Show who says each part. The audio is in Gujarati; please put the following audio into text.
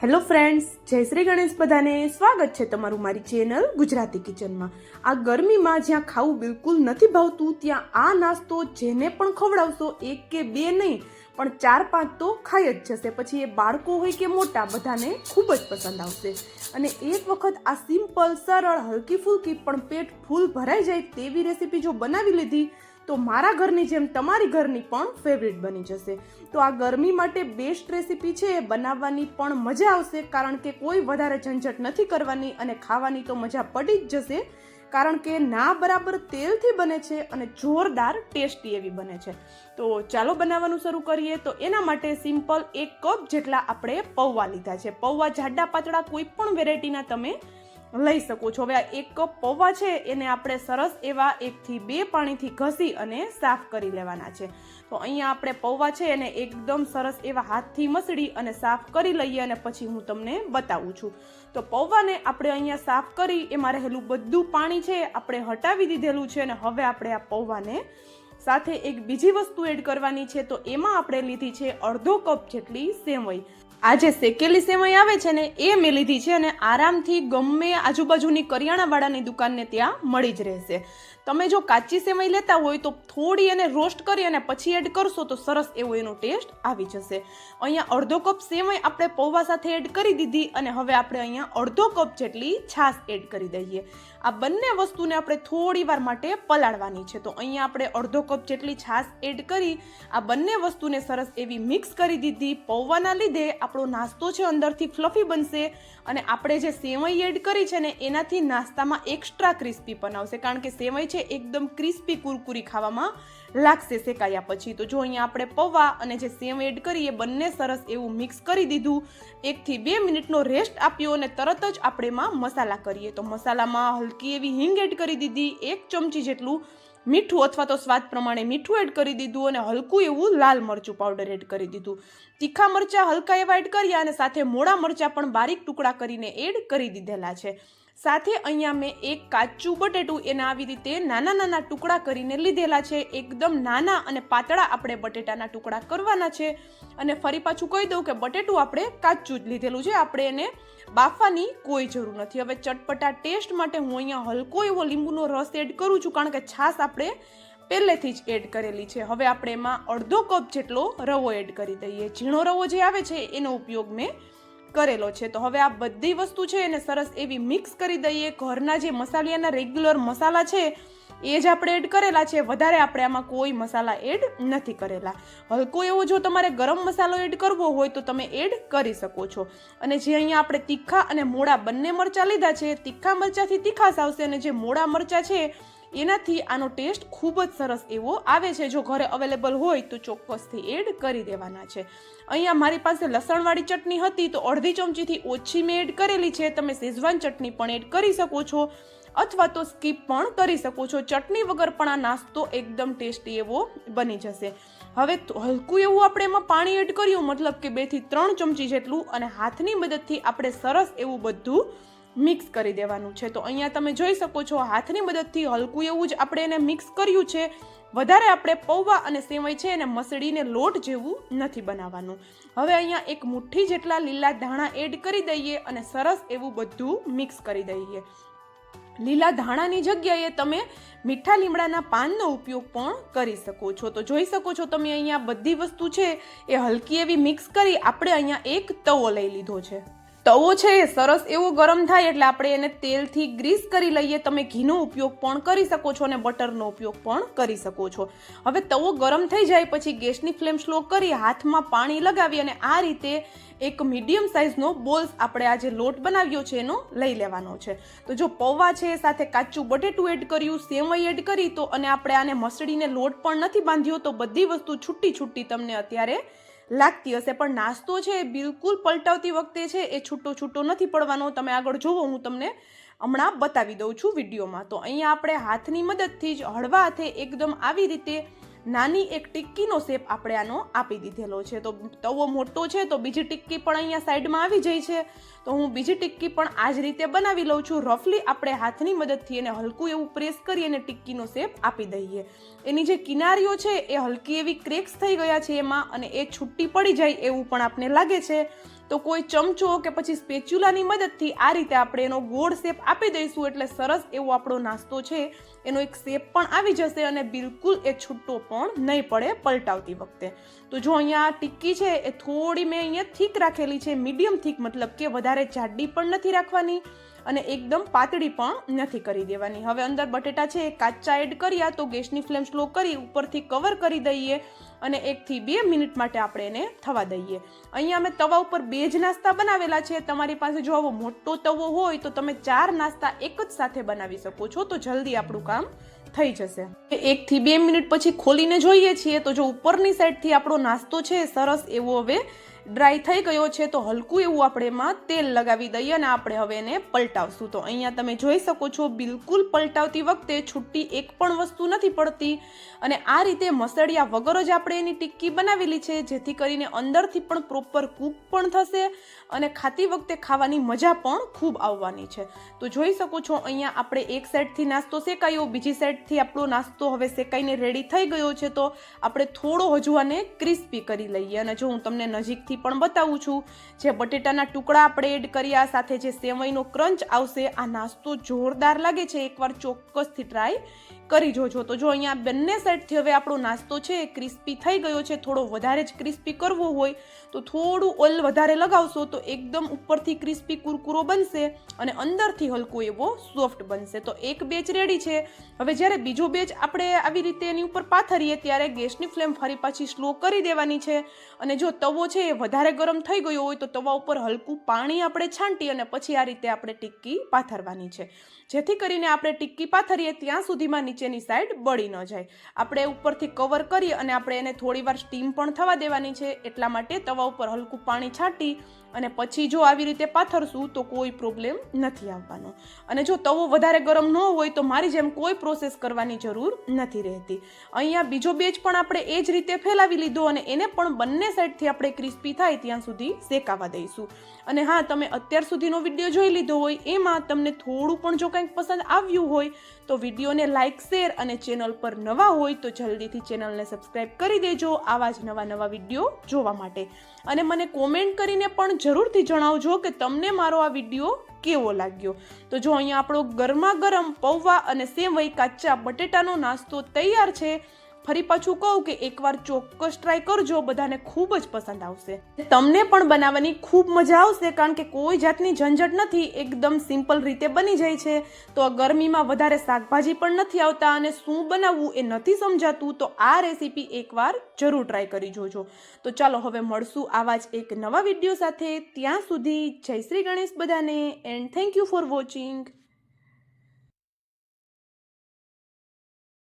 Speaker 1: હેલો ફ્રેન્ડ્સ, જય શ્રી ગણેશ. બધાને સ્વાગત છે તમારું મારી ચેનલ ગુજરાતી કિચનમાં. આ ગરમીમાં જ્યાં ખાવું બિલકુલ નથી ભાવતું ત્યાં આ નાસ્તો જેને પણ ખવડાવશો એક કે બે નહીં પણ 4-5 તો ખાઈ જ જશે. પછી એ બાળકો હોય કે મોટા, બધાને ખૂબ જ પસંદ આવશે. અને એક વખત આ સિમ્પલ, સરળ, હલકી ફૂલકી પણ પેટ ફૂલ ભરાઈ જાય તેવી રેસીપી જો બનાવી લીધી તો મારા ઘરની જેમ તમારી ઘરની પણ ફેવરિટ બની જશે. તો આ ગરમી માટે બેસ્ટ રેસીપી છે, બનાવવાની પણ મજા આવશે કારણ કે કોઈ વધારે ઝંઝટ નથી કરવાની અને ખાવાની તો મજા પડી જ જશે કારણ કે ના બરાબર તેલથી બને છે અને જોરદાર ટેસ્ટી એવી બને છે. તો ચાલો બનાવવાનું શરૂ કરીએ. તો એના માટે સિમ્પલ 1 કપ જેટલા આપણે પૌવા લીધા છે. પૌવા જાડા પાતળા કોઈ પણ વેરાયટીના તમે લઈ શકો છો. હવે આ 1 કપ પૌવા છે એને આપણે સરસ એવા 1 થી 2 પાણીથી ઘસી અને સાફ કરી લેવાના છે. તો અહીંયા આપણે પૌવા છે એને એકદમ સરસ એવા હાથથી મસળી અને સાફ કરી લઈએ અને પછી હું તમને બતાવું છું. તો પૌવાને આપણે અહીંયા સાફ કરી એમાં રહેલું બધું પાણી છે આપણે હટાવી દીધેલું છે અને હવે આપણે આ પૌવાને સાથે એક બીજી વસ્તુ એડ કરવાની છે. તો એમાં આપણે લીધી છે અડધો કપ જેટલી સેવઈ. આ જે શેકેલી સેવઈ આવે છે ને એ મેં લીધી છે અને આરામથી ગમે આજુબાજુની કરિયાણાવાળાની દુકાનને ત્યાં મળી જ રહેશે. તમે જો કાચી સેવઈ લેતા હોય તો થોડી એને રોસ્ટ કરી અને પછી એડ કરશો તો સરસ એવો એનો ટેસ્ટ આવી જશે. અહીંયા અડધો કપ સેવઈ આપણે પૌવા સાથે એડ કરી દીધી અને હવે આપણે અહીંયા અડધો કપ જેટલી છાશ એડ કરી દઈએ. આ બંને વસ્તુને આપણે થોડી વાર માટે પલાળવાની છે. તો અહીંયા આપણે અડધો કપ જેટલી છાશ એડ કરી આ બંને વસ્તુને સરસ એવી મિક્સ કરી દીધી. પૌવાના લીધે આપણો નાસ્તો છે અંદરથી ફ્લફી બનશે અને આપણે જે સેવઈ એડ કરી છે ને એનાથી નાસ્તામાં એક્સ્ટ્રા ક્રિસ્પી બનાવશે કારણ કે સેવઈ છે એકદમ ક્રિસ્પી કુરકુરી ખાવામાં લાગશે શેકાયા પછી. તો જો અહીંયા આપણે પૌવા અને જે સેવ એડ કરી એ બંને સરસ એવું મિક્સ કરી દીધું. 1 થી 2 મિનિટનો રેસ્ટ આપ્યો અને તરત જ આપણે એમાં મસાલા કરીએ. તો મસાલામાં હલકી એવી હિંગ એડ કરી દીધી, 1 ચમચી જેટલું મીઠું અથવા તો સ્વાદ પ્રમાણે મીઠું એડ કરી દીધું અને હલકું એવું લાલ મરચું પાવડર એડ કરી દીધું. તીખા મરચાં હલકા એવા એડ કર્યા અને સાથે મોડા મરચાં પણ બારીક ટુકડા કરીને એડ કરી દીધેલા છે. સાથે અહીંયા મેં 1 કાચું બટેટું એના આવી રીતે નાના નાના ટુકડા કરીને લીધેલા છે. એકદમ નાના અને પાતળા આપણે બટેટાના ટુકડા કરવાના છે. અને ફરી પાછું કહી દઉં કે બટેટું આપણે કાચું જ લીધેલું છે, આપણે એને બાફવાની કોઈ જરૂર નથી. હવે ચટપટા ટેસ્ટ માટે હું અહીંયા હલકો એવો લીંબુનો રસ એડ કરું છું કારણ કે છાશ આપણે પહેલેથી જ એડ કરેલી છે. હવે આપણે એમાં અડધો કપ જેટલો રવો એડ કરી દઈએ. ઝીણો રવો જે આવે છે એનો ઉપયોગ મેં કરેલો છે. તો હવે આ બધી વસ્તુ છે એને સરસ એવી મિક્સ કરી દઈએ. ઘરના જે મસાલિયાના રેગ્યુલર મસાલા છે એ જ આપણે એડ કરેલા છે, વધારે આપણે આમાં કોઈ મસાલા એડ નથી કરેલા. હલકો એવો જો તમારે ગરમ મસાલો એડ કરવો હોય તો તમે એડ કરી શકો છો. અને જે અહીંયા આપણે તીખા અને મોડા બંને મરચાં લીધા છે, તીખા મરચાંથી તીખાશ આવશે અને જે મોડા મરચાં છે એનાથી આનો ટેસ્ટ ખૂબ જ સરસ એવો આવે છે. જો ઘરે અવેલેબલ હોય તો ચોક્કસથી એડ કરી દેવાના છે. અહીંયા મારી પાસે લસણવાળી ચટણી હતી તો અડધી ચમચીથી ઓછી મેં એડ કરેલી છે. તમે શેઝવાન ચટણી પણ એડ કરી શકો છો અથવા તો સ્કીપ પણ કરી શકો છો. ચટણી વગર પણ આ નાસ્તો એકદમ ટેસ્ટી એવો બની જશે. હવે હલકું એવું આપણે એમાં પાણી એડ કર્યું, મતલબ કે 2 થી 3 ચમચી જેટલું, અને હાથની મદદથી આપણે સરસ એવું બધું મિક્સ કરી દેવાનું છે. તો અહીંયા તમે જોઈ શકો છો હાથની મદદથી હલકું એવું જ આપણે એને મિક્સ કર્યું છે. વધારે આપણે પૌવા અને સેવઈ છે એને મસળીને લોટ જેવું નથી બનાવવાનું. હવે અહીંયા 1 મુઠ્ઠી જેટલા લીલા ધાણા એડ કરી દઈએ અને સરસ એવું બધું મિક્સ કરી દઈએ. લીલા ધાણાની જગ્યાએ તમે મીઠા લીમડાના પાનનો ઉપયોગ પણ કરી શકો છો. તો જોઈ શકો છો તમે અહીંયા બધી વસ્તુ છે એ હલકી એવી મિક્સ કરી આપણે અહીંયા એક તવો લઈ લીધો છે. તવો છે એ સરસ એવો ગરમ થાય એટલે આપણે એને તેલથી ગ્રીસ કરી લઈએ. તમે ઘીનો ઉપયોગ પણ કરી શકો છો અને બટરનો ઉપયોગ પણ કરી શકો છો. હવે તવો ગરમ થઈ જાય પછી ગેસની ફ્લેમ સ્લો કરી હાથમાં પાણી લગાવી અને આ રીતે એક મીડિયમ સાઇઝનો બોલ્સ આપણે આ જે લોટ બનાવ્યો છે એનો લઈ લેવાનો છે. તો જો પૌવા છે સાથે કાચું બટેટું એડ કર્યું, સેવઈ એડ કરી તો અને આપણે આને મસળીને લોટ પણ નથી બાંધ્યો તો બધી વસ્તુ છૂટી છૂટી તમને અત્યારે લાગતી હશે, પણ નાસ્તો છે એ બિલકુલ પલટાવતી વખતે છે એ છૂટો છૂટો નથી પડવાનો. તમે આગળ જોવો, હું તમને હમણાં બતાવી દઉં છું વિડીયોમાં. તો અહીંયા આપણે હાથની મદદથી જ હળવા હાથે એકદમ આવી રીતે નાની એક ટિક્કીનો શેપ આપણે આનો આપી દીધેલો છે. તો તવો મોટો છે તો બીજી ટિક્કી પણ અહીંયા સાઈડમાં આવી જાય છે. તો હું બીજી ટિક્કી પણ આ જ રીતે બનાવી લઉં છું. રફલી આપણે હાથની મદદથી એને હલકું એવું પ્રેસ કરી અને ટિક્કીનો શેપ આપી દઈએ. એની જે કિનારીઓ છે એ હલકી એવી ક્રેક્સ થઈ ગયા છે એમાં અને એ છૂટી પડી જાય એવું પણ આપને લાગે છે. તો કોઈ ચમચો કે પછી સ્પેચ્યુલાની મદદથી આ રીતે આપણે એનો ગોળ શેપ આપી દઈશું એટલે સરસ એવો આપણો નાસ્તો છે એનો એક શેપ પણ આવી જશે અને બિલકુલ એ છૂટો પણ નહીં પડે પલટાવતી વખતે. તો જો અહીંયા ટિક્કી છે એ થોડી મેં અહીંયા થીક રાખેલી છે, મીડિયમ થીક, મતલબ કે વધારે જાડી પણ નથી રાખવાની અને એકદમ પાતળી પણ નથી કરી દેવાની. હવે અંદર બટેટા છે એ કાચા એડ કર્યા તો ગેસની ફ્લેમ સ્લો કરી ઉપરથી કવર કરી દઈએ અને 1 થી 2 મિનિટ માટે આપણે એને થવા દઈએ. અહીંયા અમે તવા ઉપર 2 જ નાસ્તા બનાવેલા છે. તમારી પાસે જો આવો મોટો તવો હોય તો તમે 4 નાસ્તા એક જ સાથે બનાવી શકો છો, તો જલ્દી આપણું કામ થઈ જશે. 1 થી 2 મિનિટ પછી ખોલીને જોઈએ છીએ તો જો ઉપરની સાઈડથી આપણો નાસ્તો છે સરસ એવો હવે ડ્રાય થઈ ગયો છે, તો હલકું એવું આપણે એમાં તેલ લગાવી દઈએ અને આપણે હવે એને પલટાવશું. તો અહીંયા તમે જોઈ શકો છો બિલકુલ પલટાવતી વખતે છૂટી એક પણ વસ્તુ નથી પડતી અને આ રીતે મસળિયા વગર જ આપણે એની ટિક્કી બનાવેલી છે, જેથી કરીને અંદરથી પણ પ્રોપર કૂક પણ થશે અને ખાતી વખતે ખાવાની મજા પણ ખૂબ આવવાની છે. તો જોઈ શકો છો અહીંયા આપણે એક સાઈડથી નાસ્તો શેકાયો, બીજી સાઈડથી આપણો નાસ્તો હવે શેકાઈને રેડી થઈ ગયો છે. તો આપણે થોડો હજુ આને ક્રિસ્પી કરી લઈએ અને જો હું તમને નજીકથી પણ બતાવું છું, જે બટેટાના ટુકડા આપણે એડ કર્યા સાથે જે સેવઈનો ક્રંચ આવશે, આ નાસ્તો જોરદાર લાગે છે. એકવાર ચોક્કસથી ટ્રાય કરી જોજો. તો જો અહીંયા બંને સાઈડથી હવે આપણો નાસ્તો છે એ ક્રિસ્પી થઈ ગયો છે. થોડો વધારે જ ક્રિસ્પી કરવો હોય તો થોડું ઓઇલ વધારે લગાવશો તો એકદમ ઉપરથી ક્રિસ્પી કુરકુરો બનશે અને અંદરથી હલકો એવો સોફ્ટ બનશે. તો એક બેચ રેડી છે. હવે જ્યારે બીજો બેચ આપણે આવી રીતે એની ઉપર પાથરીએ ત્યારે ગેસની ફ્લેમ ફરી પાછી સ્લો કરી દેવાની છે અને જો તવો છે એ વધારે ગરમ થઈ ગયો હોય તો તવા ઉપર હલકું પાણી આપણે છાંટી અને પછી આ રીતે આપણે ટિક્કી પાથરવાની છે, જેથી કરીને આપણે ટિક્કી પાથરીએ ત્યાં સુધીમાં નીચેની સાઈડ બળી ન જાય. આપણે ઉપરથી કવર કરી અને આપણે એને થોડીવાર સ્ટીમ પણ થવા દેવાની છે, એટલા માટે તવા ઉપર હલકું પાણી છાંટી અને પછી જો આવી રીતે પાથરશું તો કોઈ પ્રોબ્લેમ નથી આવવાનો. અને જો તવો વધારે ગરમ ન હોય તો મારી જેમ કોઈ પ્રોસેસ કરવાની જરૂર નથી રહેતી. અહીંયા બીજો બેચ પણ આપણે એ જ રીતે ફેલાવી લીધો અને એને પણ બંને સાઈડથી આપણે ક્રિસ્પી થાય ત્યાં સુધી શેકાવા દઈશું. અને હા, તમે અત્યાર સુધીનો વિડીયો જોઈ લીધો હોય એમાં તમને થોડું પણ જો કંઈક પસંદ આવ્યું હોય તો વિડીયોને લાઇક, શેર અને ચેનલ પર નવા હોય તો જલ્દીથી ચેનલને સબસ્ક્રાઈબ કરી દેજો આવા જ નવા વિડીયો જોવા માટે. અને મને કોમેન્ટ કરીને પણ જરૂરથી જણાવજો કે તમને મારો આ વિડીયો કેવો લાગ્યો. તો જો અહીંયા આપણો ગરમા ગરમ પૌવા અને સેવઈ કાચા બટેટાનો નાસ્તો તૈયાર છે. ફરી પાછું કહું કે એકવાર ચોક્કસ ટ્રાય કરજો, બધાને ખૂબ જ પસંદ આવશે. તમને પણ બનાવવાની ખૂબ મજા આવશે કારણ કે કોઈ જાતની ઝંઝટ નથી, એકદમ સિમ્પલ રીતે બની જાય છે. તો આ ગરમીમાં વધારે શાકભાજી પણ નથી આવતા અને શું બનાવવું એ નથી સમજાતું, તો આ રેસીપી એકવાર જરૂર ટ્રાય કરી જોજો. તો ચાલો હવે મળશું આવા જ એક નવા વિડીયો સાથે. ત્યાં સુધી જય શ્રી ગણેશ બધાને and thank you for watching.